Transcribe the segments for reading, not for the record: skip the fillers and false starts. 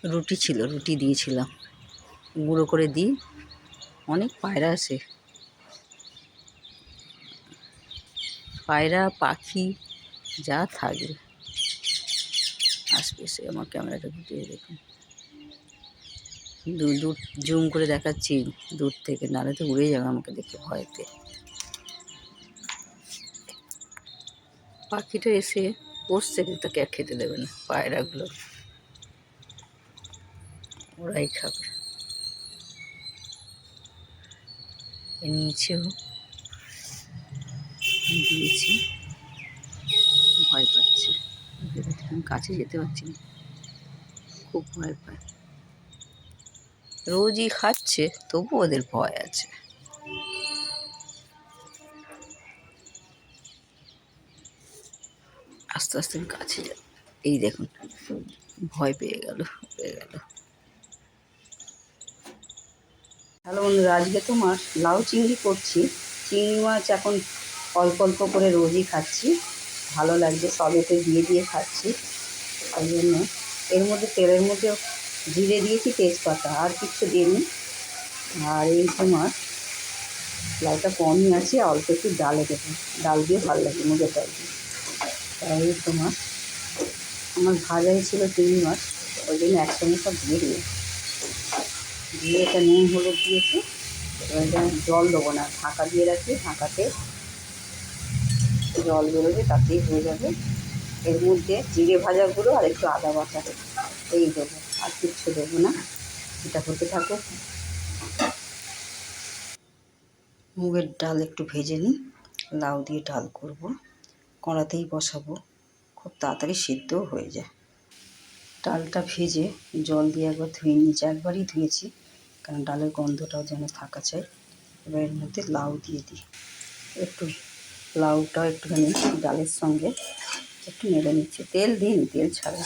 রুটি ছিল, রুটি দিয়েছিলাম, গুঁড়ো করে দিই। অনেক পায়রা আছে, পায়রা পাখি যা থাকবে আসবে। সে আমার ক্যামেরাটা ঘুরিয়ে দেখুন, দূর জুম করে দেখাচ্ছি দূর থেকে, নাহলে তো উড়ে যাবে আমাকে দেখে ভয়তে। পাখিটা এসে বসছে, কিন্তু তাকে আর খেতে দেবে না, পায়রাগুলো ওরাই খাবে। নিচেও দিয়েছি, ভয় পাচ্ছে, আমি কাছে যেতে পারছি না, খুব ভয় পায়। রোজই খাচ্ছে, তবু ওদের ভয় আছে। আস্তে আস্তে আমি কাছে যাই, এই দেখুন ভয় পেয়ে গেল। হ্যালো বন্ধুরা, আজকে তোমার লাউ চিংড়ি করছি। চিংড়ি মাছ এখন অল্প অল্প করে রোজই খাচ্ছি, ভালো লাগছে, সবেতে দিয়ে দিয়ে খাচ্ছি। ওই জন্য এর মধ্যে তেলের মধ্যে জিরে দিয়েছি, তেজপাতা, আর কিচ্ছু দিইনি। আর এই তোমার লাউটা কমই আছে, অল্প একটু ডালে দেবো, ডাল দিয়ে ভালো লাগে, মুগের ডাল দিয়ে। তাই তোমার আমার ভাজাই ছিল চিংড়ি মাছ, ওই জন্য একসঙ্গে সব দিয়ে দিয়ে এটা নুন হলুদ দিয়েছি। এবার এটা জল দেবো না, ঢাকা দিয়ে রাখি, ঢাকাতে জল বেরোবে, তাতেই হয়ে যাবে। এর মধ্যে জিরে ভাজা গুঁড়ো আর একটু আদা বাটা এই দেবো, আর কিচ্ছু দেবো না। এটা হতে থাকুক। মুগের ডাল একটু ভেজে নিই, লাউ দিয়ে ডাল করব, কড়াতেই বসাবো, খুব তাড়াতাড়ি সিদ্ধও হয়ে যায়। ডালটা ভেজে জল দিয়ে একবার ধুয়ে নিয়েছি, একবারই ধুয়েছি, কারণ ডালের গন্ধটাও যেন থাকা চাই। এবার এর মধ্যে লাউ দিয়ে দিই, একটু লাউটাও একটুখানি ডালের সঙ্গে একটু নেড়ে নিচ্ছে। তেল দিন, তেল ছাড়া,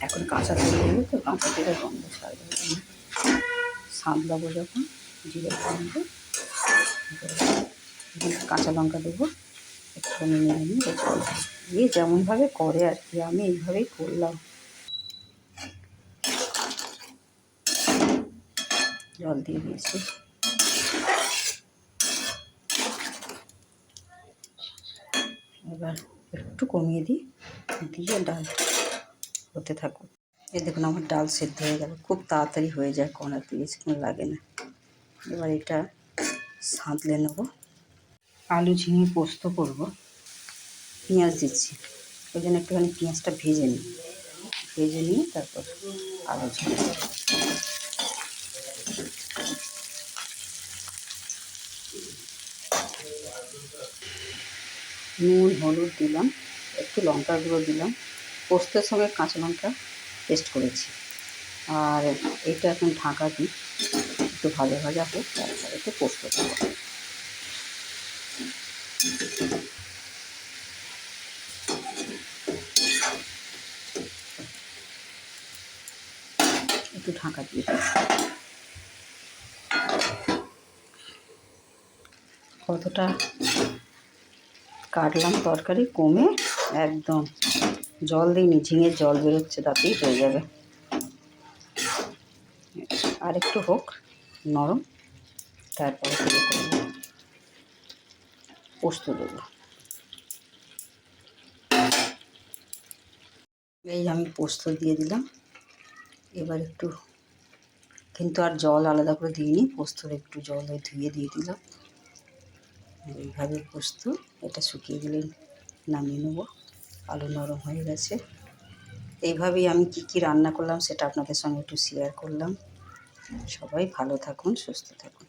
এখন কাঁচা তেল দেবে তো, কাঁচা তেলের গন্ধ ছাড়বে। সাঁতলাবো যখন জিরে গন্ধে কাঁচা লঙ্কা দেবো, একটুখানি নেড়ে নিয়ে জল দিয়ে, যেমনভাবে করে আর কি, আমি এইভাবেই করলাম। জল দিয়ে দিয়েছি, এবার একটু কমিয়ে দিই, দিয়ে ডাল হতে থাকুক। এই দেখুন আমার ডাল সেদ্ধ হয়ে গেল, খুব তাড়াতাড়ি হয়ে যায়, কোনা 30 মিনিট লাগে না। এবার এটা সাঁতলে নেব। আলু ঝিঙে পোস্ত করব, পেঁয়াজ দিচ্ছি, ওই জন্য একটুখানি পেঁয়াজটা ভেজে নিয়ে তারপর আলু ঝিঙে নুন হলুদ দিলাম, একটু লঙ্কার গুঁড়ো দিলাম, পোস্তের সঙ্গে কাঁচা লঙ্কা পেস্ট করেছি। আর এটা এখন ঢাকা দিই, একটু ভাজা ভাজা হোক, তারপরে একটু পোস্ত দেবো। একটু ঢাকা দিয়ে কতটা কাটলাম তরকারি, কমে একদম জল দিইনি, ঝিঙের জল বেরোচ্ছে, তাতেই হয়ে যাবে। আর একটু হোক নরম, তারপরে পোস্ত দেবো। এই আমি পোস্ত দিয়ে দিলাম, এবার একটু, কিন্তু আর জল আলাদা করে দিইনি, পোস্তর একটু জল ধুয়ে দিয়ে দিলাম। এইভাবে পোস্ত, এটা শুকিয়ে দিলে নামিয়ে নেবো। আলু নরম হয়ে গেছে। এইভাবেই আমি কি রান্না করলাম সেটা আপনাদের সঙ্গে একটু শেয়ার করলাম। সবাই ভালো থাকুন, সুস্থ থাকুন।